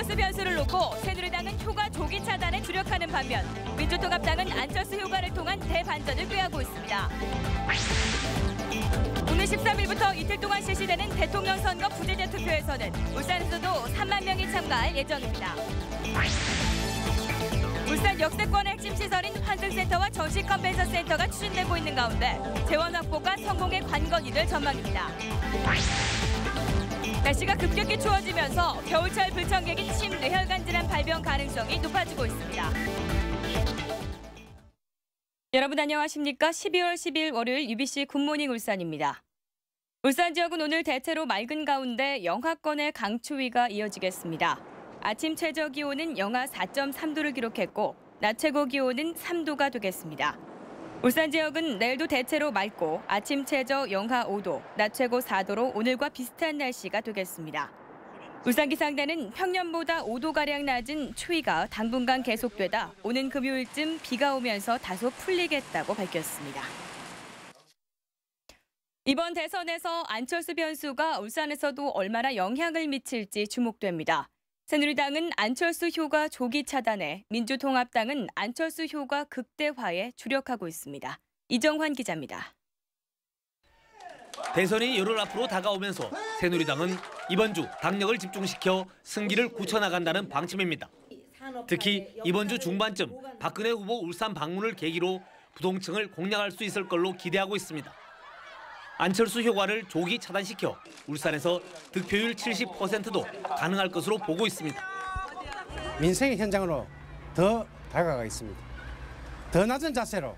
안철수 변수를 놓고 새누리당은 효과 조기 차단에 주력하는 반면 민주통합당은 안철수 효과를 통한 대반전을 꾀하고 있습니다. 오늘 13일부터 이틀 동안 실시되는 대통령 선거 부재자 투표에서는 울산에서도 3만 명이 참가할 예정입니다. 울산 역세권의 핵심 시설인 환승센터와 전시 컨벤션 센터가 추진되고 있는 가운데 재원 확보가 성공의 관건이 될 전망입니다. 날씨가 급격히 추워지면서 겨울철 불청객인 심뇌혈관 질환 발병 가능성이 높아지고 있습니다. 여러분 안녕하십니까? 12월 10일 월요일 UBC 굿모닝 울산입니다. 울산 지역은 오늘 대체로 맑은 가운데 영하권의 강추위가 이어지겠습니다. 아침 최저 기온은 영하 4.3도를 기록했고 낮 최고 기온은 3도가 되겠습니다. 울산 지역은 내일도 대체로 맑고 아침 최저 영하 5도, 낮 최고 4도로 오늘과 비슷한 날씨가 되겠습니다. 울산기상대는 평년보다 5도가량 낮은 추위가 당분간 계속되다 오는 금요일쯤 비가 오면서 다소 풀리겠다고 밝혔습니다. 이번 대선에서 안철수 변수가 울산에서도 얼마나 영향을 미칠지 주목됩니다. 새누리당은 안철수 효과 조기 차단에 민주통합당은 안철수 효과 극대화에 주력하고 있습니다. 이정환 기자입니다. 대선이 열흘 앞으로 다가오면서 새누리당은 이번 주 당력을 집중시켜 승기를 굳혀나간다는 방침입니다. 특히 이번 주 중반쯤 박근혜 후보 울산 방문을 계기로 부동층을 공략할 수 있을 걸로 기대하고 있습니다. 안철수 효과를 조기 차단시켜 울산에서 득표율 70%도 가능할 것으로 보고 있습니다. 민생의 현장으로 더 다가가 있습니다. 더 낮은 자세로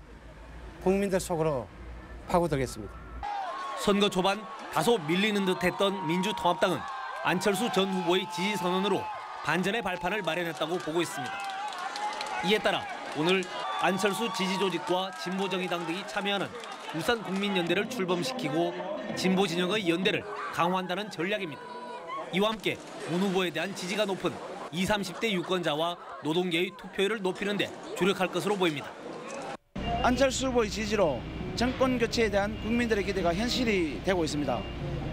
국민들 속으로 파고들겠습니다. 선거 초반 다소 밀리는 듯했던 민주통합당은 안철수 전 후보의 지지 선언으로 반전의 발판을 마련했다고 보고 있습니다. 이에 따라 오늘 안철수 지지 조직과 진보정의당 등이 참여하는 울산국민연대를 출범시키고 진보 진영의 연대를 강화한다는 전략입니다. 이와 함께 문 후보에 대한 지지가 높은 20, 30대 유권자와 노동계의 투표율을 높이는 데 주력할 것으로 보입니다. 안철수 후보의 지지로 정권 교체에 대한 국민들의 기대가 현실이 되고 있습니다.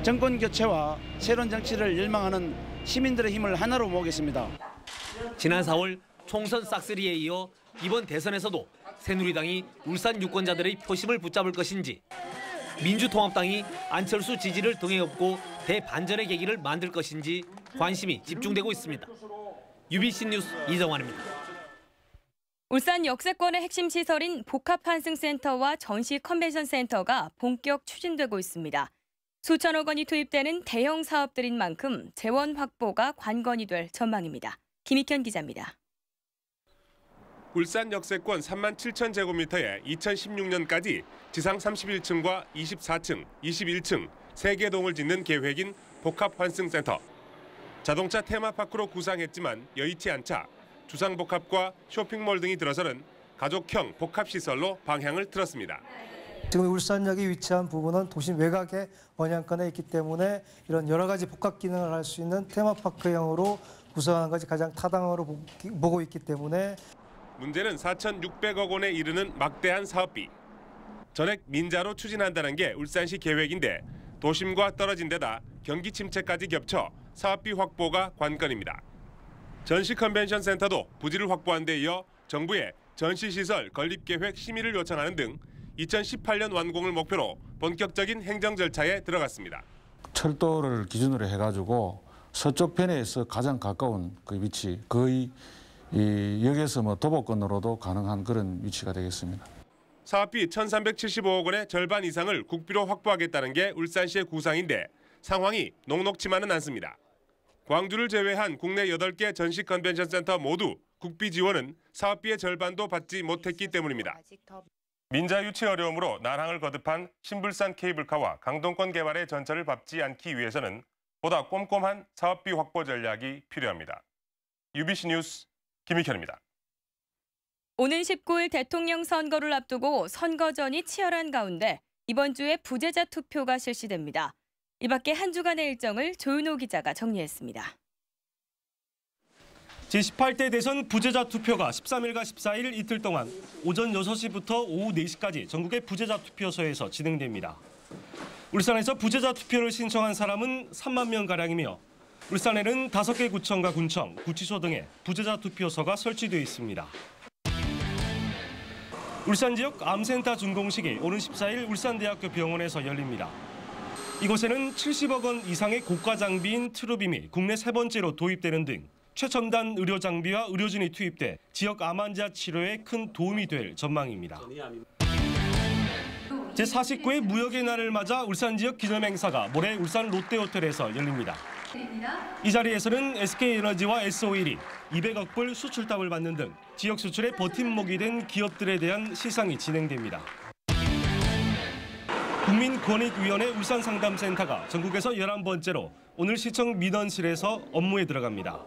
정권 교체와 새로운 정치를 열망하는 시민들의 힘을 하나로 모으겠습니다. 지난 4월 총선 싹쓸이에 이어 이번 대선에서도 새누리당이 울산 유권자들의 표심을 붙잡을 것인지 민주통합당이 안철수 지지를 등에 업고 대반전의 계기를 만들 것인지 관심이 집중되고 있습니다. UBC 뉴스 이정환입니다. 울산 역세권의 핵심 시설인 복합환승센터와 전시 컨벤션 센터가 본격 추진되고 있습니다. 수천억 원이 투입되는 대형 사업들인 만큼 재원 확보가 관건이 될 전망입니다. 김익현 기자입니다. 울산 역세권 3만 7천 제곱미터에 2016년까지 지상 31층과 24층, 21층 3개 동을 짓는 계획인 복합환승센터. 자동차 테마파크로 구상했지만 여의치 않자 주상복합과 쇼핑몰 등이 들어서는 가족형 복합시설로 방향을 틀었습니다. 지금 울산역이 위치한 부분은 도심 외곽의 원양권에 있기 때문에 이런 여러 가지 복합 기능을 할 수 있는 테마파크형으로 구성하는 것이 가장 타당으로 보고 있기 때문에 문제는 4,600억 원에 이르는 막대한 사업비. 전액 민자로 추진한다는 게 울산시 계획인데 도심과 떨어진 데다 경기 침체까지 겹쳐 사업비 확보가 관건입니다. 전시 컨벤션 센터도 부지를 확보한 데 이어 정부에 전시시설 건립계획 심의를 요청하는 등 2018년 완공을 목표로 본격적인 행정 절차에 들어갔습니다. 철도를 기준으로 해가지고 서쪽 편에서 가장 가까운 그 위치, 거의 이 역에서 도보권으로도 가능한 그런 위치가 되겠습니다. 사업비 1,375억 원의 절반 이상을 국비로 확보하겠다는 게 울산시의 구상인데 상황이 녹록치만은 않습니다. 광주를 제외한 국내 8개 전시 컨벤션 센터 모두 국비 지원은 사업비의 절반도 받지 못했기 때문입니다. 민자 유치 어려움으로 난항을 거듭한 신불산 케이블카와 강동권 개발의 전철을 밟지 않기 위해서는 보다 꼼꼼한 사업비 확보 전략이 필요합니다. UBC 뉴스 김익현입니다. 오는 19일 대통령 선거를 앞두고 선거전이 치열한 가운데 이번 주에 부재자 투표가 실시됩니다. 이 밖에 한 주간의 일정을 조윤호 기자가 정리했습니다. 제18대 대선 부재자 투표가 13일과 14일 이틀 동안 오전 6시부터 오후 4시까지 전국의 부재자 투표소에서 진행됩니다. 울산에서 부재자 투표를 신청한 사람은 3만 명가량이며 울산에는 5개 구청과 군청, 구치소 등에 부재자 투표소가 설치되어 있습니다. 울산 지역 암센터 준공식이 오는 14일 울산대학교 병원에서 열립니다. 이곳에는 70억 원 이상의 고가 장비인 트루빔이 국내 3번째로 도입되는 등 최첨단 의료 장비와 의료진이 투입돼 지역 암 환자 치료에 큰 도움이 될 전망입니다. 제49회 무역의 날을 맞아 울산 지역 기념행사가 모레 울산 롯데호텔에서 열립니다. 이 자리에서는 SK에너지와 SO일이 200억 불 수출담을 받는 등 지역 수출의 버팀목이 된 기업들에 대한 시상이 진행됩니다. 국민권익위원회 울산상담센터가 전국에서 11번째로 오늘 시청 민원실에서 업무에 들어갑니다.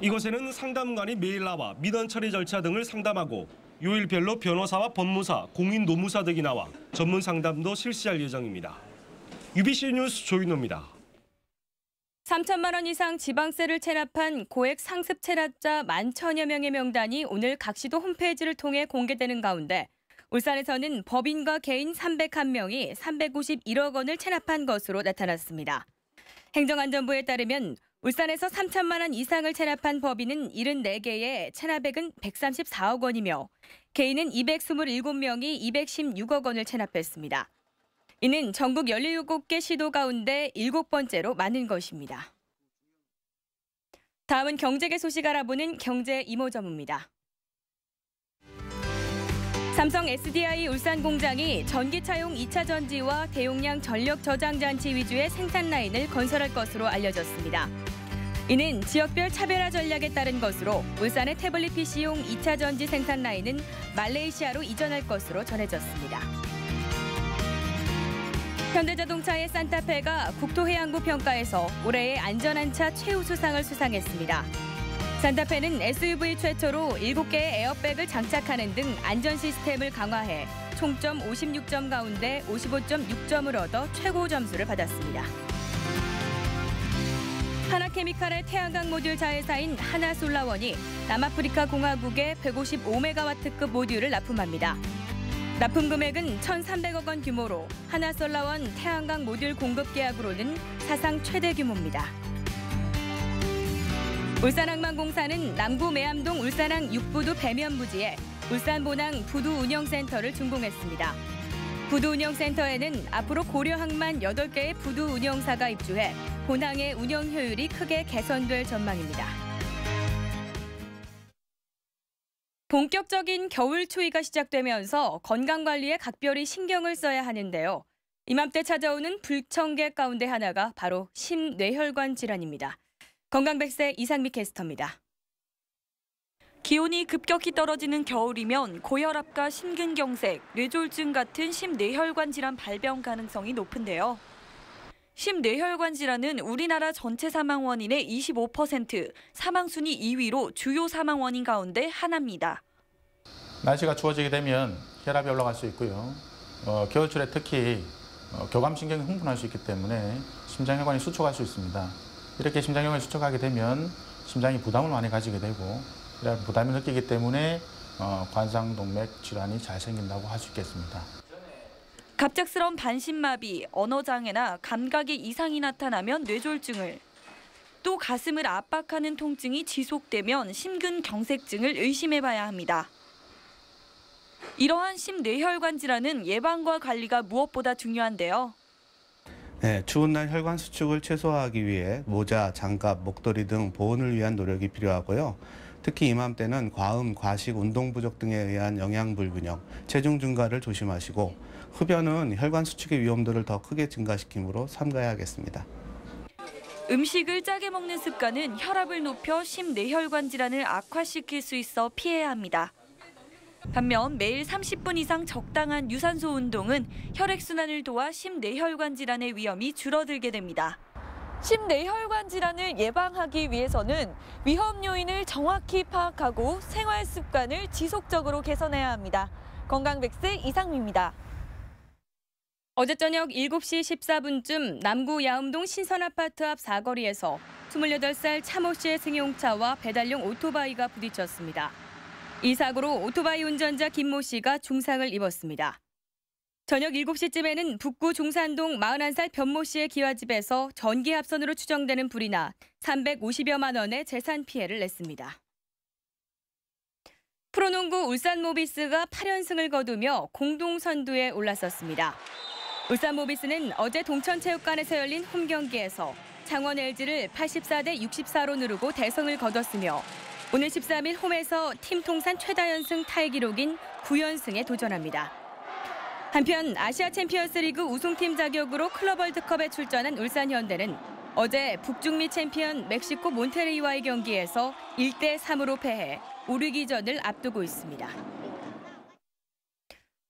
이곳에는 상담관이 매일 나와 민원 처리 절차 등을 상담하고 요일별로 변호사와 법무사, 공인노무사 등이 나와 전문 상담도 실시할 예정입니다. UBC 뉴스 조인호입니다. 3천만 원 이상 지방세를 체납한 고액 상습 체납자 11,000여 명의 명단이 오늘 각 시도 홈페이지를 통해 공개되는 가운데 울산에서는 법인과 개인 301명이 351억 원을 체납한 것으로 나타났습니다. 행정안전부에 따르면 울산에서 3천만 원 이상을 체납한 법인은 74개에 체납액은 134억 원이며 개인은 227명이 216억 원을 체납했습니다. 이는 전국 17개 시도 가운데 7번째로 많은 것입니다. 다음은 경제계 소식 알아보는 경제 이모저모입니다. 삼성 SDI 울산 공장이 전기차용 2차 전지와 대용량 전력 저장 장치 위주의 생산 라인을 건설할 것으로 알려졌습니다. 이는 지역별 차별화 전략에 따른 것으로 울산의 태블릿 PC용 2차 전지 생산 라인은 말레이시아로 이전할 것으로 전해졌습니다. 현대자동차의 산타페가 국토해양부 평가에서 올해의 안전한 차 최우수상을 수상했습니다. 산타페는 SUV 최초로 7개의 에어백을 장착하는 등 안전 시스템을 강화해 총점 56점 가운데 55.6점을 얻어 최고 점수를 받았습니다. 하나케미칼의 태양광 모듈 자회사인 하나솔라원이 남아프리카 공화국에 155메가와트급 모듈을 납품합니다. 납품 금액은 1,300억 원 규모로 하나솔라원 태양광 모듈 공급 계약으로는 사상 최대 규모입니다. 울산항만공사는 남구 매암동 울산항 6부두 배면 부지에 울산본항 부두 운영센터를 준공했습니다. 부두 운영센터에는 앞으로 고려항만 8개의 부두 운영사가 입주해 본항의 운영 효율이 크게 개선될 전망입니다. 본격적인 겨울 추위가 시작되면서 건강관리에 각별히 신경을 써야 하는데요. 이맘때 찾아오는 불청객 가운데 하나가 바로 심뇌혈관 질환입니다. 건강백세 이상미 캐스터입니다. 기온이 급격히 떨어지는 겨울이면 고혈압과 심근경색, 뇌졸중 같은 심뇌혈관 질환 발병 가능성이 높은데요. 심뇌혈관 질환은 우리나라 전체 사망 원인의 25%, 사망 순위 2위로 주요 사망 원인 가운데 하나입니다. 날씨가 추워지게 되면 혈압이 올라갈 수 있고요. 겨울철에 특히 교감신경이 흥분할 수 있기 때문에 심장혈관이 수축할 수 있습니다. 이렇게 심장혈관이 수축하게 되면 심장이 부담을 많이 가지게 되고 부담을 느끼기 때문에 관상동맥 질환이 잘 생긴다고 할 수 있겠습니다. 갑작스러운 반신마비, 언어장애나 감각의 이상이 나타나면 뇌졸중을, 또 가슴을 압박하는 통증이 지속되면 심근경색증을 의심해봐야 합니다. 이러한 심뇌혈관 질환은 예방과 관리가 무엇보다 중요한데요. 네, 추운 날 혈관 수축을 최소화하기 위해 모자, 장갑, 목도리 등 보온을 위한 노력이 필요하고요. 특히 이맘때는 과음, 과식, 운동 부족 등에 의한 영양 불균형, 체중 증가를 조심하시고 흡연은 혈관 수축의 위험도를 더 크게 증가시키므로 삼가해야겠습니다. 음식을 짜게 먹는 습관은 혈압을 높여 심뇌혈관 질환을 악화시킬 수 있어 피해야 합니다. 반면 매일 30분 이상 적당한 유산소 운동은 혈액순환을 도와 심뇌혈관 질환의 위험이 줄어들게 됩니다. 심뇌혈관 질환을 예방하기 위해서는 위험 요인을 정확히 파악하고 생활 습관을 지속적으로 개선해야 합니다. 건강백세 이상미입니다. 어제 저녁 7시 14분쯤 남구 야음동 신선아파트 앞 사거리에서 28살 차모 씨의 승용차와 배달용 오토바이가 부딪혔습니다. 이 사고로 오토바이 운전자 김모 씨가 중상을 입었습니다. 저녁 7시쯤에는 북구 종산동 41살 변모 씨의 기와집에서 전기합선으로 추정되는 불이 나 350여만 원의 재산 피해를 냈습니다. 프로농구 울산 모비스가 8연승을 거두며 공동 선두에 올랐었습니다. 울산 모비스는 어제 동천체육관에서 열린 홈 경기에서 창원 LG를 84대 64로 누르고 대승을 거뒀으며 오늘 13일 홈에서 팀 통산 최다 연승 타이 기록인 9연승에 도전합니다. 한편 아시아 챔피언스 리그 우승팀 자격으로 클럽 월드컵에 출전한 울산 현대는 어제 북중미 챔피언 멕시코 몬테르이와의 경기에서 1대 3으로 패해 5위기전을 앞두고 있습니다.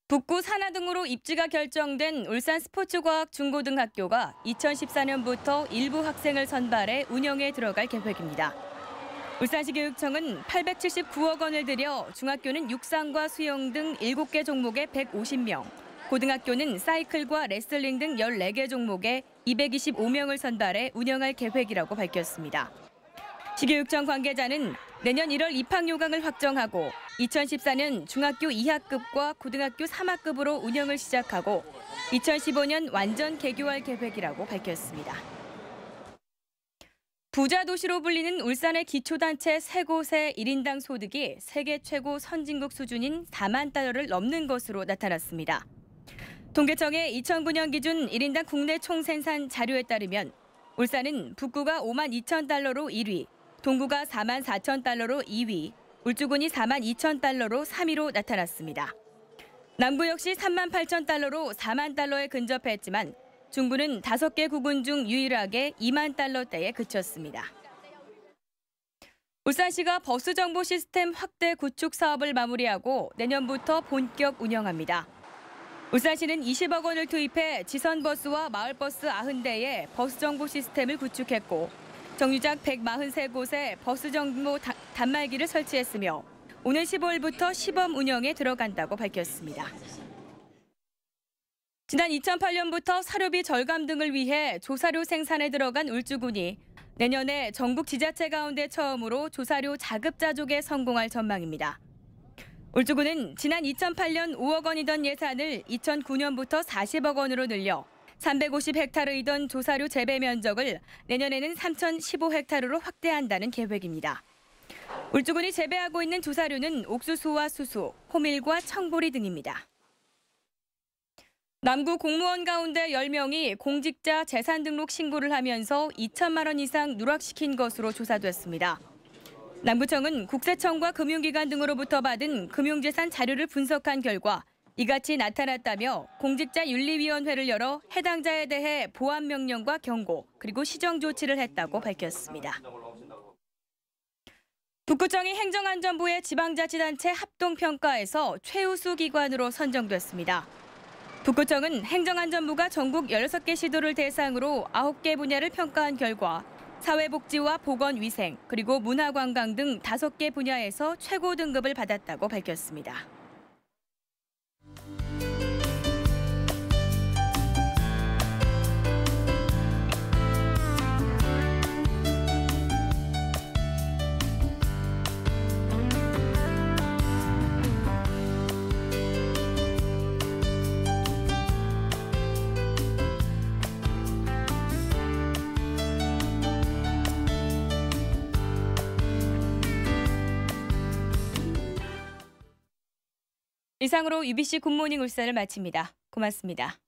북구 산하등으로 입지가 결정된 울산 스포츠과학 중고등학교가 2014년부터 일부 학생을 선발해 운영에 들어갈 계획입니다. 울산시 교육청은 879억 원을 들여 중학교는 육상과 수영 등 7개 종목에 150명, 고등학교는 사이클과 레슬링 등 14개 종목에 225명을 선발해 운영할 계획이라고 밝혔습니다. 시교육청 관계자는 내년 1월 입학 요강을 확정하고 2014년 중학교 2학급과 고등학교 3학급으로 운영을 시작하고 2015년 완전 개교할 계획이라고 밝혔습니다. 부자 도시로 불리는 울산의 기초단체 3곳의 1인당 소득이 세계 최고 선진국 수준인 4만 달러를 넘는 것으로 나타났습니다. 통계청의 2009년 기준 1인당 국내 총생산 자료에 따르면 울산은 북구가 5만 2천 달러로 1위, 동구가 4만 4천 달러로 2위, 울주군이 4만 2천 달러로 3위로 나타났습니다. 남구 역시 3만 8천 달러로 4만 달러에 근접했지만 중구는 5개 구군 중 유일하게 2만 달러대에 그쳤습니다. 울산시가 버스 정보 시스템 확대 구축 사업을 마무리하고 내년부터 본격 운영합니다. 울산시는 20억 원을 투입해 지선버스와 마을버스 90대에 버스 정보 시스템을 구축했고 정류장 143곳에 버스 정보 단말기를 설치했으며 오늘 15일부터 시범 운영에 들어간다고 밝혔습니다. 지난 2008년부터 사료비 절감 등을 위해 조사료 생산에 들어간 울주군이 내년에 전국 지자체 가운데 처음으로 조사료 자급자족에 성공할 전망입니다. 울주군은 지난 2008년 5억 원이던 예산을 2009년부터 40억 원으로 늘려 350헥타르이던 조사료 재배 면적을 내년에는 3,015헥타르로 확대한다는 계획입니다. 울주군이 재배하고 있는 조사료는 옥수수와 수수, 호밀과 청보리 등입니다. 남구 공무원 가운데 10명이 공직자 재산 등록 신고를 하면서 2천만 원 이상 누락시킨 것으로 조사됐습니다. 남구청은 국세청과 금융기관 등으로부터 받은 금융재산 자료를 분석한 결과 이같이 나타났다며 공직자윤리위원회를 열어 해당자에 대해 보안 명령과 경고 그리고 시정 조치를 했다고 밝혔습니다. 북구청이 행정안전부의 지방자치단체 합동평가에서 최우수 기관으로 선정됐습니다. 북구청은 행정안전부가 전국 16개 시도를 대상으로 9개 분야를 평가한 결과 사회복지와 보건위생 그리고 문화관광 등 5개 분야에서 최고 등급을 받았다고 밝혔습니다. 이상으로 UBC 굿모닝 울산을 마칩니다. 고맙습니다.